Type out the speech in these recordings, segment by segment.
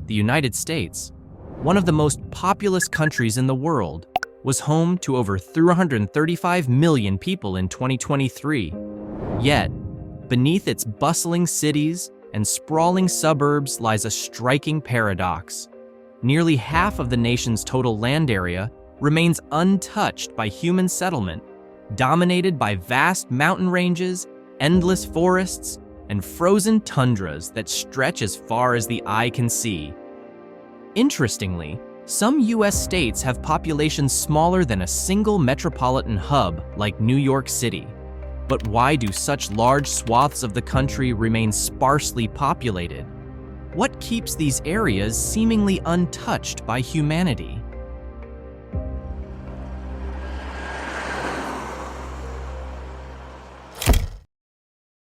the United States, one of the most populous countries in the world, was home to over 335 million people in 2023. Yet, beneath its bustling cities and sprawling suburbs lies a striking paradox. Nearly half of the nation's total land area remains untouched by human settlement, dominated by vast mountain ranges, endless forests, and frozen tundras that stretch as far as the eye can see. Interestingly, some U.S. states have populations smaller than a single metropolitan hub like New York City. But why do such large swaths of the country remain sparsely populated? What keeps these areas seemingly untouched by humanity?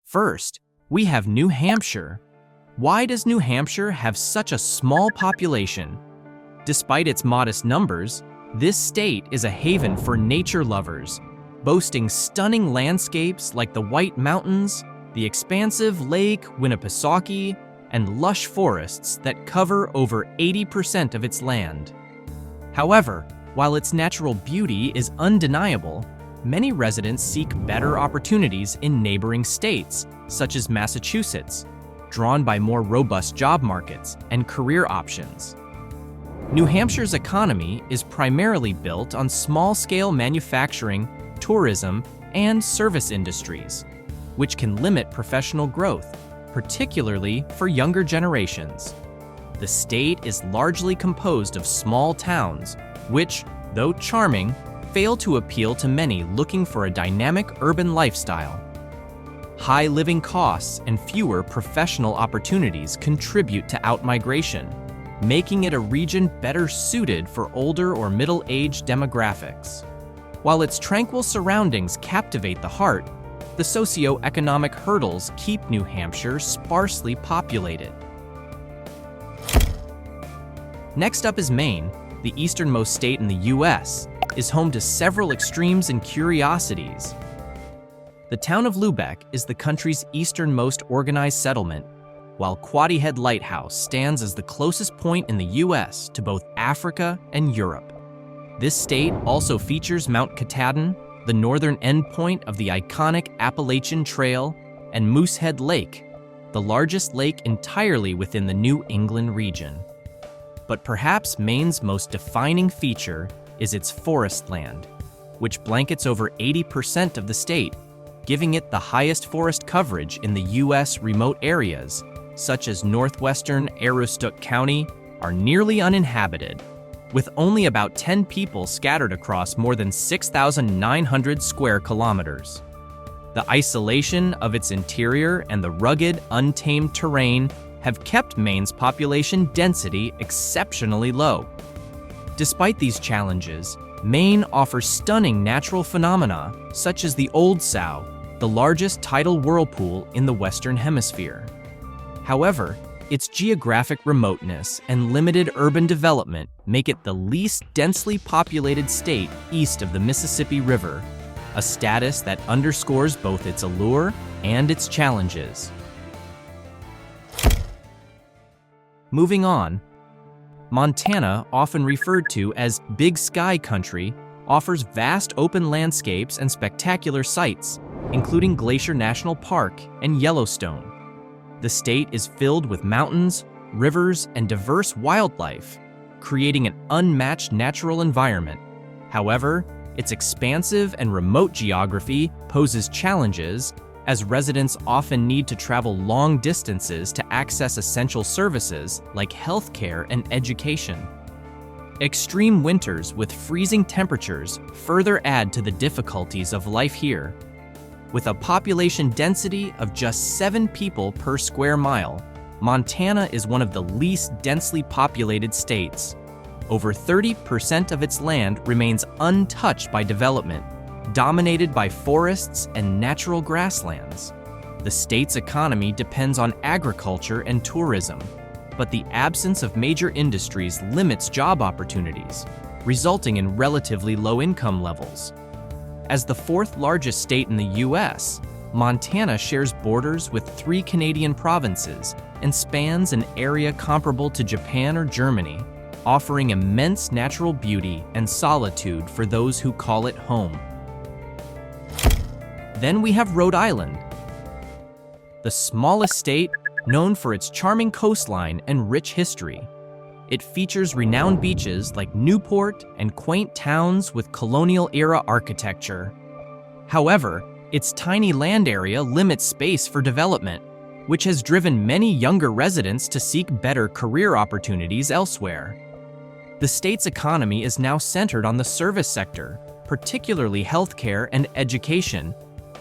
First, we have New Hampshire. Why does New Hampshire have such a small population? Despite its modest numbers, this state is a haven for nature lovers, boasting stunning landscapes like the White Mountains, the expansive Lake Winnipesaukee, and lush forests that cover over 80% of its land. However, while its natural beauty is undeniable, many residents seek better opportunities in neighboring states, such as Massachusetts, drawn by more robust job markets and career options. New Hampshire's economy is primarily built on small-scale manufacturing, tourism, and service industries, which can limit professional growth, particularly for younger generations. The state is largely composed of small towns, which, though charming, fail to appeal to many looking for a dynamic urban lifestyle. High living costs and fewer professional opportunities contribute to outmigration, making it a region better suited for older or middle-aged demographics. While its tranquil surroundings captivate the heart, the socio-economic hurdles keep New Hampshire sparsely populated. Next up is Maine. The easternmost state in the U.S. is home to several extremes and curiosities. The town of Lubec is the country's easternmost organized settlement, while Quoddy Head Lighthouse stands as the closest point in the U.S. to both Africa and Europe. This state also features Mount Katahdin, the northern endpoint of the iconic Appalachian Trail, and Moosehead Lake, the largest lake entirely within the New England region. But perhaps Maine's most defining feature is its forest land, which blankets over 80% of the state, giving it the highest forest coverage in the U.S. Remote areas, such as northwestern Aroostook County, are nearly uninhabited, with only about 10 people scattered across more than 6,900 square kilometers. The isolation of its interior and the rugged, untamed terrain have kept Maine's population density exceptionally low. Despite these challenges, Maine offers stunning natural phenomena, such as the Old Sow, the largest tidal whirlpool in the Western Hemisphere. However, its geographic remoteness and limited urban development make it the least densely populated state east of the Mississippi River, a status that underscores both its allure and its challenges. Moving on, Montana, often referred to as Big Sky Country, offers vast open landscapes and spectacular sights, including Glacier National Park and Yellowstone. The state is filled with mountains, rivers, and diverse wildlife, creating an unmatched natural environment. However, its expansive and remote geography poses challenges, as residents often need to travel long distances to access essential services like healthcare and education. Extreme winters with freezing temperatures further add to the difficulties of life here. With a population density of just 7 people per square mile, Montana is one of the least densely populated states. Over 30% of its land remains untouched by development, dominated by forests and natural grasslands. The state's economy depends on agriculture and tourism, but the absence of major industries limits job opportunities, resulting in relatively low income levels. As the 4th largest state in the U.S., Montana shares borders with 3 Canadian provinces and spans an area comparable to Japan or Germany, offering immense natural beauty and solitude for those who call it home. Then we have Rhode Island, the smallest state known for its charming coastline and rich history. It features renowned beaches like Newport and quaint towns with colonial-era architecture. However, its tiny land area limits space for development, which has driven many younger residents to seek better career opportunities elsewhere. The state's economy is now centered on the service sector, particularly healthcare and education,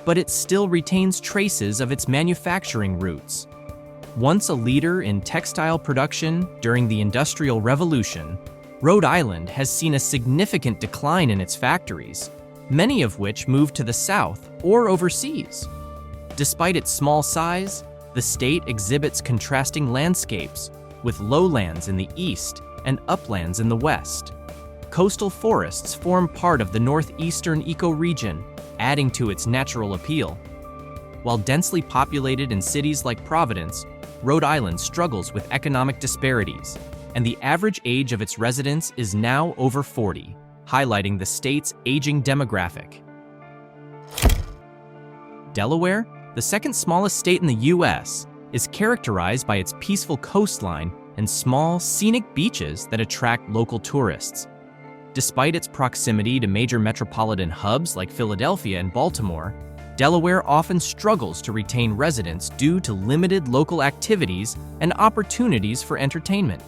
but it still retains traces of its manufacturing roots. Once a leader in textile production during the Industrial Revolution, Rhode Island has seen a significant decline in its factories, many of which moved to the south or overseas. Despite its small size, the state exhibits contrasting landscapes, with lowlands in the east and uplands in the west. Coastal forests form part of the northeastern ecoregion, adding to its natural appeal. While densely populated in cities like Providence, Rhode Island struggles with economic disparities, and the average age of its residents is now over 40, highlighting the state's aging demographic. Delaware, the second smallest state in the U.S., is characterized by its peaceful coastline and small, scenic beaches that attract local tourists. Despite its proximity to major metropolitan hubs like Philadelphia and Baltimore, Delaware often struggles to retain residents due to limited local activities and opportunities for entertainment.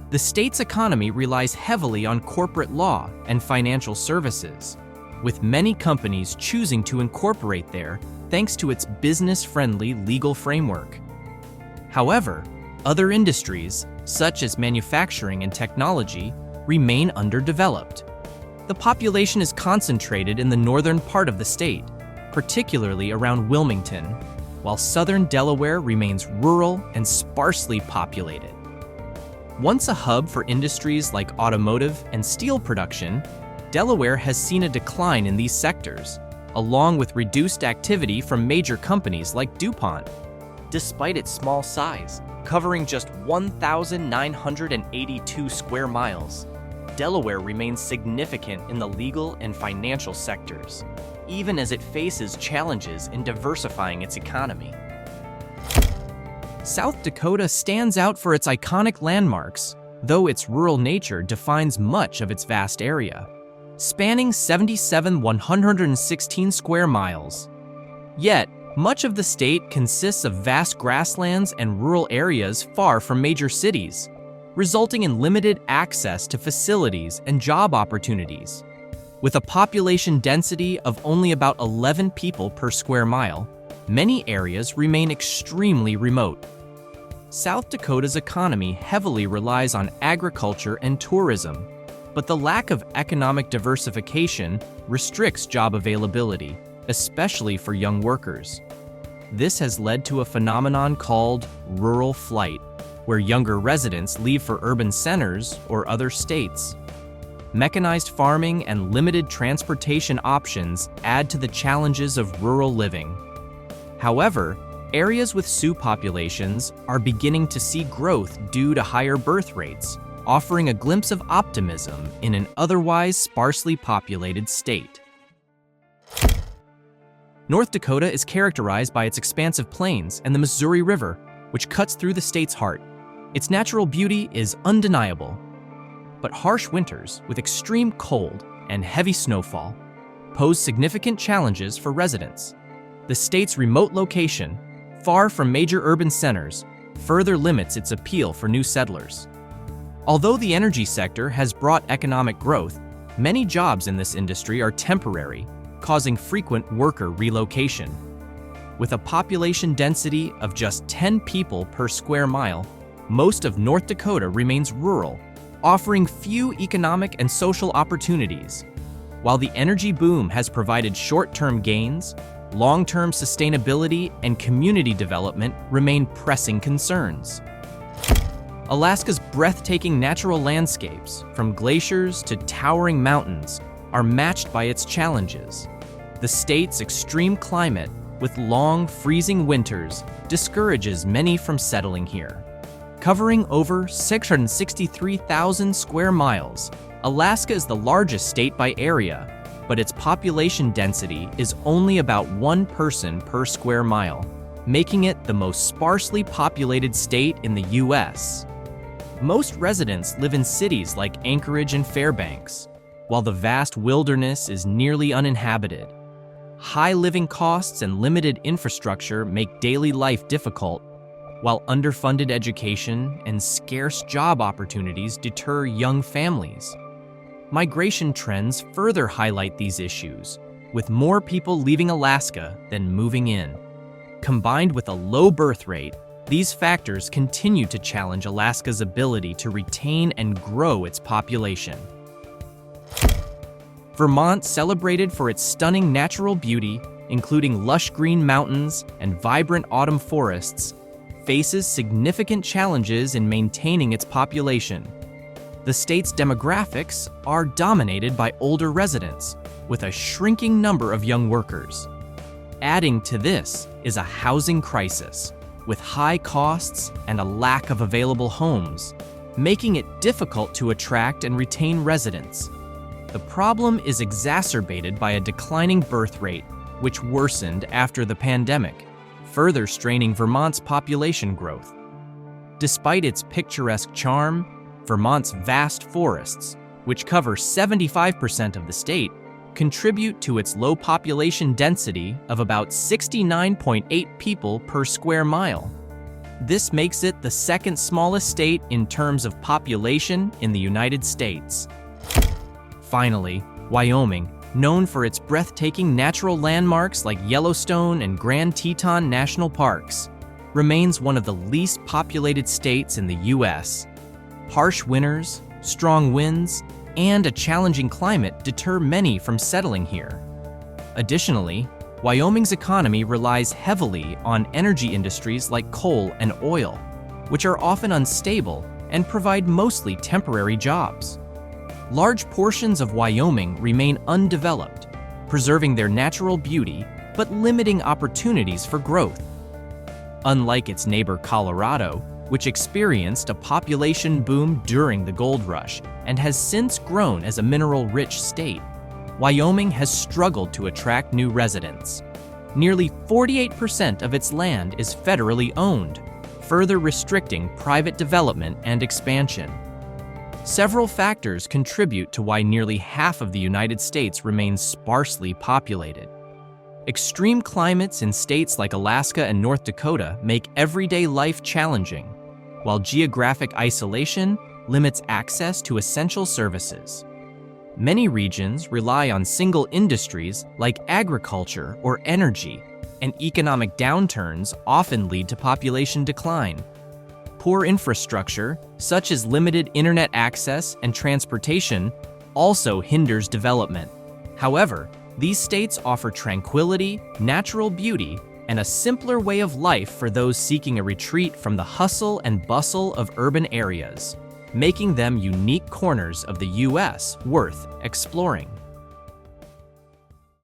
The state's economy relies heavily on corporate law and financial services, with many companies choosing to incorporate there thanks to its business-friendly legal framework. However, other industries, such as manufacturing and technology, remain underdeveloped. The population is concentrated in the northern part of the state, particularly around Wilmington, while southern Delaware remains rural and sparsely populated. Once a hub for industries like automotive and steel production, Delaware has seen a decline in these sectors, along with reduced activity from major companies like DuPont. Despite its small size, covering just 1,982 square miles, Delaware remains significant in the legal and financial sectors, even as it faces challenges in diversifying its economy. South Dakota stands out for its iconic landmarks, though its rural nature defines much of its vast area, spanning 77,116 square miles. Yet, much of the state consists of vast grasslands and rural areas far from major cities, resulting in limited access to facilities and job opportunities. With a population density of only about 11 people per square mile, many areas remain extremely remote. South Dakota's economy heavily relies on agriculture and tourism, but the lack of economic diversification restricts job availability, especially for young workers. This has led to a phenomenon called rural flight, where younger residents leave for urban centers or other states. Mechanized farming and limited transportation options add to the challenges of rural living. However, areas with Sioux populations are beginning to see growth due to higher birth rates, offering a glimpse of optimism in an otherwise sparsely populated state. North Dakota is characterized by its expansive plains and the Missouri River, which cuts through the state's heart. Its natural beauty is undeniable, but harsh winters with extreme cold and heavy snowfall pose significant challenges for residents. The state's remote location, far from major urban centers, further limits its appeal for new settlers. Although the energy sector has brought economic growth, many jobs in this industry are temporary, causing frequent worker relocation. With a population density of just 10 people per square mile, most of North Dakota remains rural, offering few economic and social opportunities. While the energy boom has provided short-term gains, long-term sustainability and community development remain pressing concerns. Alaska's breathtaking natural landscapes, from glaciers to towering mountains, are matched by its challenges. The state's extreme climate with long, freezing winters, discourages many from settling here. Covering over 663,000 square miles, Alaska is the largest state by area, but its population density is only about 1 person per square mile, making it the most sparsely populated state in the U.S. Most residents live in cities like Anchorage and Fairbanks, while the vast wilderness is nearly uninhabited. High living costs and limited infrastructure make daily life difficult, while underfunded education and scarce job opportunities deter young families. Migration trends further highlight these issues, with more people leaving Alaska than moving in. Combined with a low birth rate, these factors continue to challenge Alaska's ability to retain and grow its population. Vermont, celebrated for its stunning natural beauty, including lush green mountains and vibrant autumn forests, faces significant challenges in maintaining its population. The state's demographics are dominated by older residents, with a shrinking number of young workers. Adding to this is a housing crisis, with high costs and a lack of available homes, making it difficult to attract and retain residents. The problem is exacerbated by a declining birth rate, which worsened after the pandemic, further straining Vermont's population growth. Despite its picturesque charm, Vermont's vast forests, which cover 75% of the state, contribute to its low population density of about 69.8 people per square mile. This makes it the second smallest state in terms of population in the United States. Finally, Wyoming, known for its breathtaking natural landmarks like Yellowstone and Grand Teton National Parks, remains one of the least populated states in the U.S. Harsh winters, strong winds, and a challenging climate deter many from settling here. Additionally, Wyoming's economy relies heavily on energy industries like coal and oil, which are often unstable and provide mostly temporary jobs. Large portions of Wyoming remain undeveloped, preserving their natural beauty but limiting opportunities for growth. Unlike its neighbor Colorado, which experienced a population boom during the gold rush and has since grown as a mineral-rich state, Wyoming has struggled to attract new residents. Nearly 48% of its land is federally owned, further restricting private development and expansion. Several factors contribute to why nearly half of the United States remains sparsely populated. Extreme climates in states like Alaska and North Dakota make everyday life challenging, while geographic isolation limits access to essential services. Many regions rely on single industries like agriculture or energy, and economic downturns often lead to population decline. Poor infrastructure, such as limited internet access and transportation, also hinders development. However, these states offer tranquility, natural beauty, and a simpler way of life for those seeking a retreat from the hustle and bustle of urban areas, making them unique corners of the U.S. worth exploring.